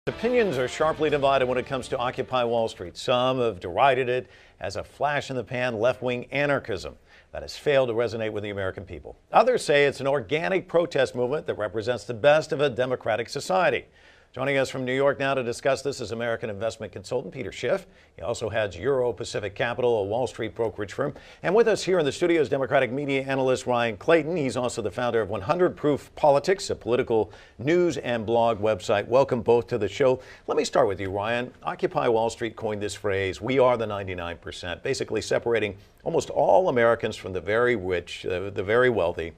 Opinions are sharply divided when it comes to Occupy Wall Street. Some have derided it as a flash in the pan left-wing anarchism that has failed to resonate with the American people. Others say it's an organic protest movement that represents the best of a democratic society. Joining us from New York now to discuss this is American investment consultant Peter Schiff. He also heads Euro Pacific Capital, a Wall Street brokerage firm. And with us here in the studio is Democratic media analyst Ryan Clayton. He's also the founder of 100 Proof Politics, a political news and blog website. Welcome both to the show. Let me start with you, Ryan. Occupy Wall Street coined this phrase, "We are the 99%, basically separating almost all Americans from the very rich, the very wealthy.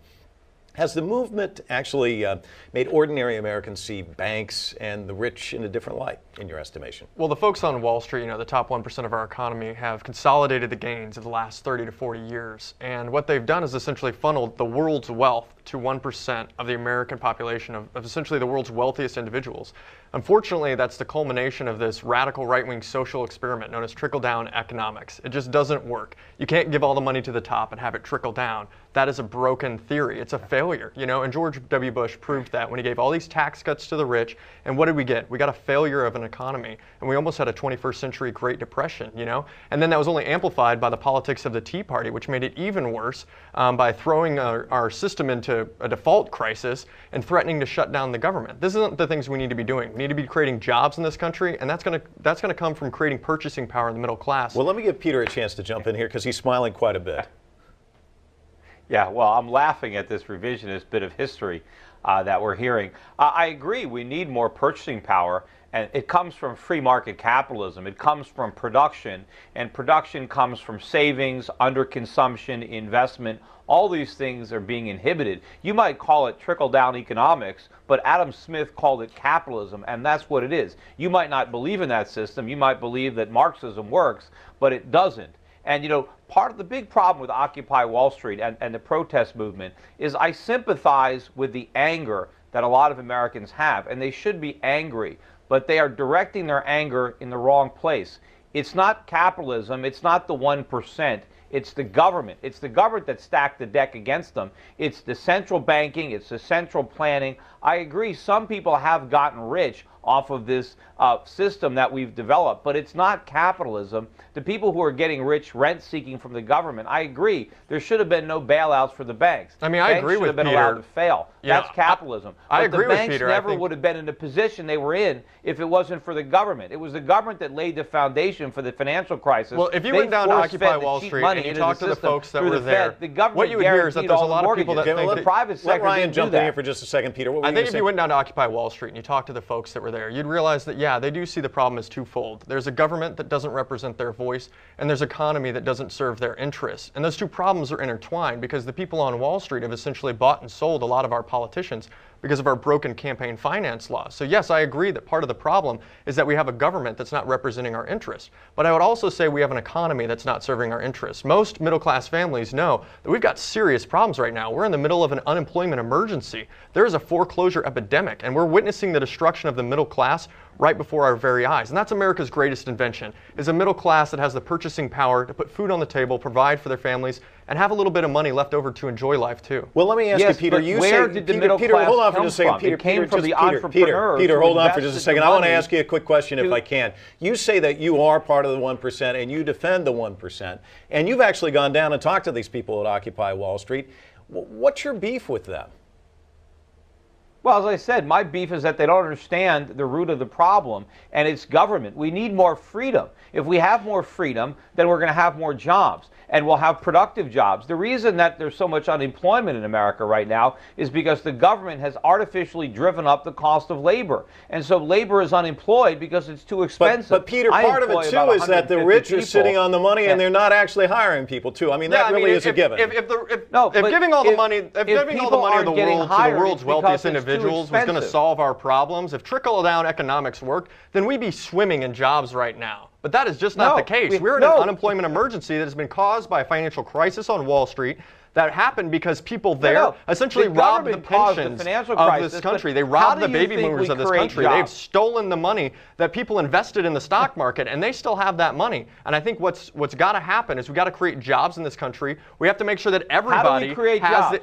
Has the movement actually made ordinary Americans see banks and the rich in a different light, in your estimation? Well, the folks on Wall Street, the top 1% of our economy, have consolidated the gains of the last 30 to 40 years. And what they've done is essentially funneled the world's wealth to 1% of the American population, of essentially the world's wealthiest individuals. Unfortunately, that's the culmination of this radical right-wing social experiment known as trickle-down economics. It just doesn't work. You can't give all the money to the top and have it trickle down. That is a broken theory. It's a failure, and George W. Bush proved that when he gave all these tax cuts to the rich. And what did we get? We got a failure of an economy, and we almost had a 21st century Great Depression, And then that was only amplified by the politics of the Tea Party, which made it even worse by throwing our system into a default crisis and threatening to shut down the government. This isn't the things we need to be doing. We need to be creating jobs in this country, and that's going to come from creating purchasing power in the middle class. Well, let me give Peter a chance to jump in here because he's smiling quite a bit. Yeah, well, I'm laughing at this revisionist bit of history that we're hearing. I agree, we need more purchasing power, and it comes from free market capitalism. It comes from production, and production comes from savings, underconsumption, investment. All these things are being inhibited. You might call it trickle-down economics, but Adam Smith called it capitalism, and that's what it is. You might not believe in that system. You might believe that Marxism works, but it doesn't. And, part of the big problem with Occupy Wall Street and the protest movement is I sympathize with the anger that a lot of Americans have, and they should be angry, but they are directing their anger in the wrong place. It's not capitalism. It's not the 1%. It's the government. It's the government that stacked the deck against them. It's the central banking. It's the central planning. I agree, some people have gotten rich off of this system that we've developed, but it's not capitalism. The people who are getting rich rent-seeking from the government, I agree, there should have been no bailouts for the banks. I agree with Peter. Banks should have been allowed to fail. Yeah, that's capitalism. I agree with Peter. The banks never would have been in the position they were in if it wasn't for the government. It was the government that laid the foundation for the financial crisis. Well, if you went down to Occupy Wall Street and you talked to the folks that were there, what you would hear is that there's a lot of people that think the private sector. Let Ryan jump in here for just a second, Peter. I think if you went down to Occupy Wall Street and you talked to the folks that were there, you'd realize that, yeah, they do see the problem as twofold. There's a government that doesn't represent their voice, and there's an economy that doesn't serve their interests. And those two problems are intertwined because the people on Wall Street have essentially bought and sold a lot of our politicians because of our broken campaign finance laws. So yes, I agree that part of the problem is that we have a government that's not representing our interests. But I would also say we have an economy that's not serving our interests. Most middle-class families know that we've got serious problems right now. We're in the middle of an unemployment emergency. There is a foreclosure epidemic, and we're witnessing the destruction of the middle class right before our very eyes. And that's America's greatest invention, is a middle class that has the purchasing power to put food on the table, provide for their families, and have a little bit of money left over to enjoy life too. Well, let me ask you, Peter. You where say, did the middle Peter, class hold on for come just a second. from? Peter, It came Peter, from the Peter, entrepreneurs. Peter, hold on for just a invested second. the I want to money ask you a quick question if I can. You say that you are part of the 1% and you defend the 1%, and you've actually gone down and talked to these people at Occupy Wall Street. What's your beef with them? Well, as I said, my beef is that they don't understand the root of the problem, and it's government. We need more freedom. If we have more freedom, then we're going to have more jobs, and we'll have productive jobs. The reason that there's so much unemployment in America right now is because the government has artificially driven up the cost of labor. And so labor is unemployed because it's too expensive. But Peter, part of it, too, is that the rich are sitting on the money and they're not actually hiring people, too. I mean, that really is a given. If giving all the money of the world's wealthiest individuals was going to solve our problems, if trickle-down economics worked, then we'd be swimming in jobs right now. But that is just not the case. We're in an unemployment emergency that has been caused by a financial crisis on Wall Street that happened because people there essentially robbed the pensions of this country. They robbed the baby boomers of this country. They've stolen the money that people invested in the stock market, and they still have that money. And I think what's got to happen is we've got to create jobs in this country. We have to make sure that everybody has the...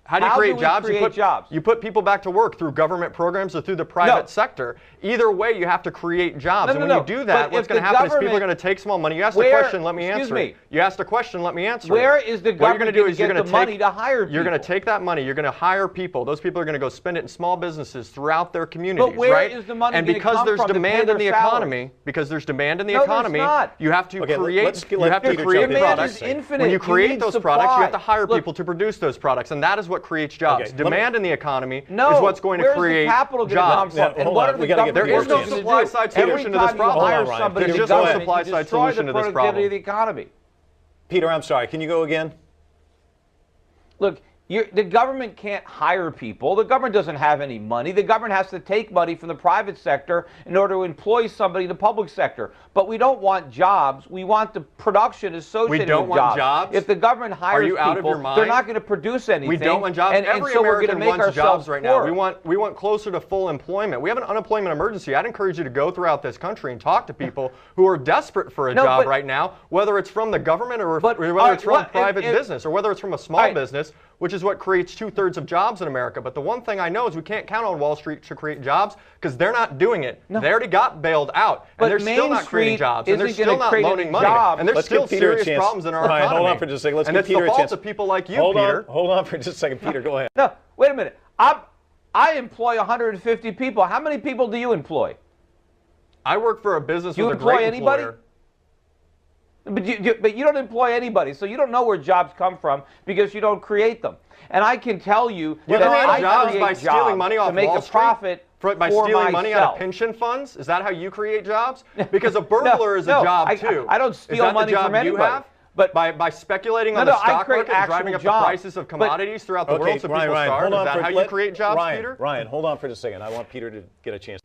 How do you create jobs? You put people back to work through government programs or through the private sector. Either way, you have to create jobs. No, and when no. you do that, But what's if going to the happen is people are government- going to take small money. You asked a Where- question, let me excuse answer me. it. You asked a question, let me answer it. Where is the What you're government going to do is get you're going the to money to hire people? You're going to take that money, you're going to hire people. Those people are going to go spend it in small businesses throughout their communities, But where right? is the money and gonna because come there's from to pay demand in their the salaries? economy, because there's demand in the No, there's economy, not. you have to Okay, create let's let Peter create jump in. products. Demand is infinite. When you You create need those supply. products, you have to hire Look- people to produce those products, and that is what creates jobs. Okay, let me- Demand in the economy No, is what's going to where's the create capital gonna come jobs. from? Now, And hold what on, are we the gotta get government There is no Peter's going to supply do? side Every solution to time this you problem. hire Hold on, Ryan. somebody Peter, in just the go ahead. government, Supply you side destroy solution the to this productivity problem. of the economy. Peter, I'm sorry. Can you go again? Look, the government can't hire people. The government doesn't have any money. The government has to take money from the private sector in order to employ somebody in the public sector. But we don't want jobs. We want the production associated don't with want jobs? If the government hires you out of people, your mind? they're not going to produce anything. We don't want jobs. And Every so we're American going to make wants ourselves jobs right now. poor. We want closer to full employment. We have an unemployment emergency. I'd encourage you to go throughout this country and talk to people who are desperate for a No, job but- right now, whether it's from the government or But, whether all right, it's from what- private if- business or whether it's from a small all right. business, which is what creates 2/3 of jobs in America. But the one thing I know is we can't count on Wall Street to create jobs because they're not doing it. No. They already got bailed out, But and they're still Main not creating Street jobs, and they're isn't still gonna not create loaning any money, jobs. and there's Let's still give Peter a serious chance. problems in our Ryan, economy. hold on for just a second. Let's and give it's Peter the a fault chance. of people like you, Hold Peter. on. Hold on for just a second. Peter, go ahead. No, wait a minute. I employ 150 people. How many people do you employ? I work for a business You with a employ great anybody? employer. But you don't employ anybody, so you don't know where jobs come from because you don't create them. And I can tell you You that create I jobs create by stealing jobs money off to make Wall a Street? profit By for stealing money out of myself. pension funds? Is that how you create jobs? Because a burglar is a no, job I- too. I don't Is steal that money the job from you anybody. have? But- by speculating on No, the no, I stock create market and actual driving up the jobs. prices of But- commodities throughout the world so people Ryan, starve? hold Is on that for how you let- create jobs, Ryan, Peter? Ryan, hold on for just a second. I want Peter to get a chance.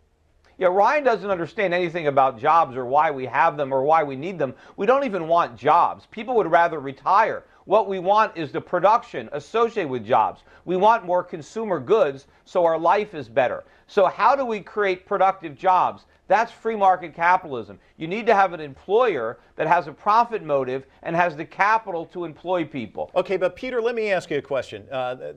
Yeah, Ryan doesn't understand anything about jobs or why we have them or why we need them. We don't even want jobs. People would rather retire. What we want is the production associated with jobs. We want more consumer goods so our life is better. So how do we create productive jobs? That's free market capitalism. You need to have an employer that has a profit motive and has the capital to employ people. Okay, but Peter, let me ask you a question.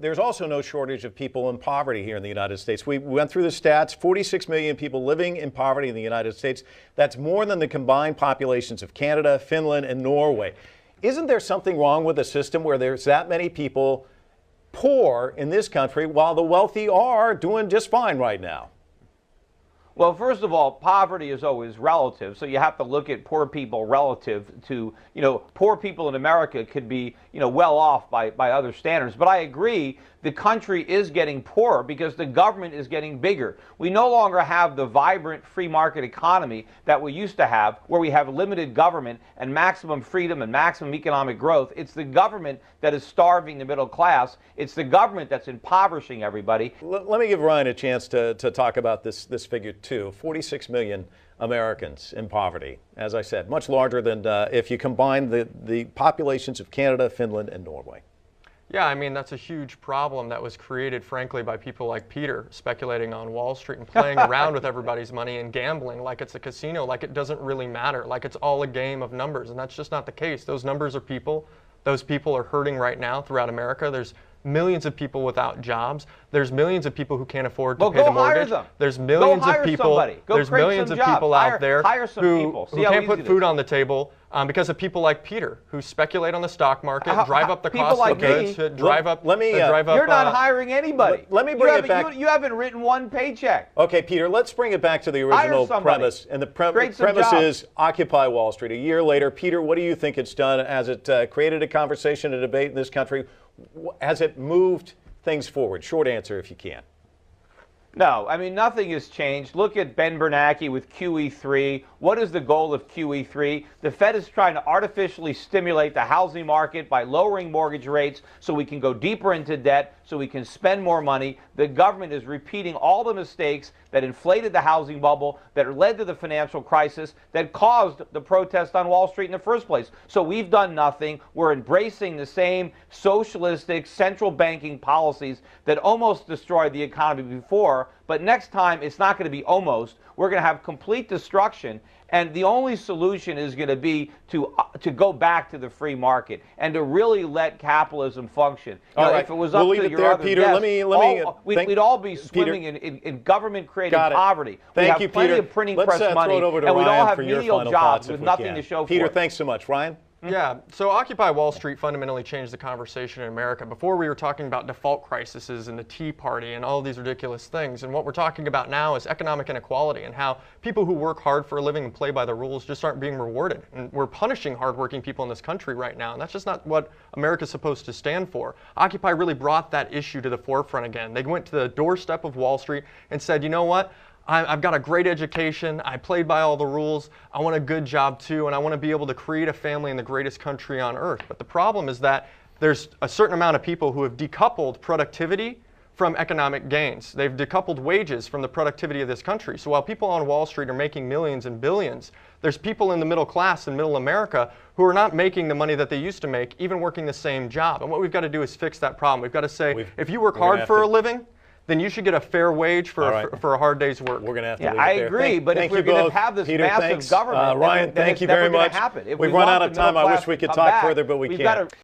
There's also no shortage of people in poverty here in the United States. We went through the stats, 46 million people living in poverty in the United States. That's more than the combined populations of Canada, Finland, and Norway. Isn't there something wrong with a system where there's that many people poor in this country while the wealthy are doing just fine right now? Well, first of all, poverty is always relative, so you have to look at poor people relative to, poor people in America could be, well off by other standards. But I agree, the country is getting poorer because the government is getting bigger. We no longer have the vibrant free market economy that we used to have, where we have limited government and maximum freedom and maximum economic growth. It's the government that is starving the middle class. It's the government that's impoverishing everybody. Let me give Ryan a chance to talk about this figure too. 46 million Americans in poverty. As I said, much larger than if you combine the populations of Canada, Finland, and Norway. Yeah, I mean, that's a huge problem that was created, frankly, by people like Peter speculating on Wall Street and playing around with everybody's money and gambling like it's a casino, like it doesn't really matter, like it's all a game of numbers. And that's just not the case. Those numbers are people. Those people are hurting right now throughout America. There's millions of people without jobs. There's millions of people who can't afford to pay the mortgage. Hire them. There's millions hire of people. somebody. Go There's create millions some of jobs. people out there hire some who people. See can't how put easy it food is. on the table because of people like Peter who speculate on the stock market, drive up the people cost like of goods, me- to drive up. You're not hiring anybody. let me bring it back. You haven't written one paycheck. Okay, Peter, let's bring it back to the original somebody. premise. And the Create some premise jobs. is Occupy Wall Street. A year later, Peter, what do you think it's done? Has it created a conversation, a debate in this country? Has it moved things forward? Short answer if you can. No, I mean, nothing has changed. Look at Ben Bernanke with QE3. What is the goal of QE3? The Fed is trying to artificially stimulate the housing market by lowering mortgage rates so we can go deeper into debt, so we can spend more money. The government is repeating all the mistakes that inflated the housing bubble, that led to the financial crisis, that caused the protest on Wall Street in the first place. So we've done nothing. We're embracing the same socialistic central banking policies that almost destroyed the economy before. power, but next time it's not going to be almost. We're going to have complete destruction. And the only solution is going to be to go back to the free market and to really let capitalism function. All right. If it was We'll up leave to it your there, other Peter. guests, we'd all be Peter. swimming in government-created Got it. poverty. Thank we you, have plenty Peter. of printing Let's press money, throw it over to and we'd all Ryan have for your menial final jobs thoughts if with we nothing can. to show Peter, for it. thanks so much. Ryan? Yeah, so Occupy Wall Street fundamentally changed the conversation in America. Before we were talking about default crises and the Tea Party and all of these ridiculous things, and what we're talking about now is economic inequality and how people who work hard for a living and play by the rules just aren't being rewarded. And we're punishing hardworking people in this country right now, and that's just not what America's supposed to stand for. Occupy really brought that issue to the forefront again. They went to the doorstep of Wall Street and said, you know what? I've got a great education, I played by all the rules, I want a good job too, and I want to be able to create a family in the greatest country on earth. But the problem is that there's a certain amount of people who have decoupled productivity from economic gains. They've decoupled wages from the productivity of this country. So while people on Wall Street are making millions and billions, there's people in the middle class in middle America who are not making the money that they used to make, even working the same job. And what we've got to do is fix that problem. We've got to say, if you work hard for a living, then you should get a fair wage for a hard day's work. We're going to have to leave it I there. agree, but if we're going to have this Peter, massive thanks. government, Ryan, then thank it's you never very gonna much. happen. If We've we run want out of the middle time. I wish class we to could come talk back, further, but we we've can't. gotta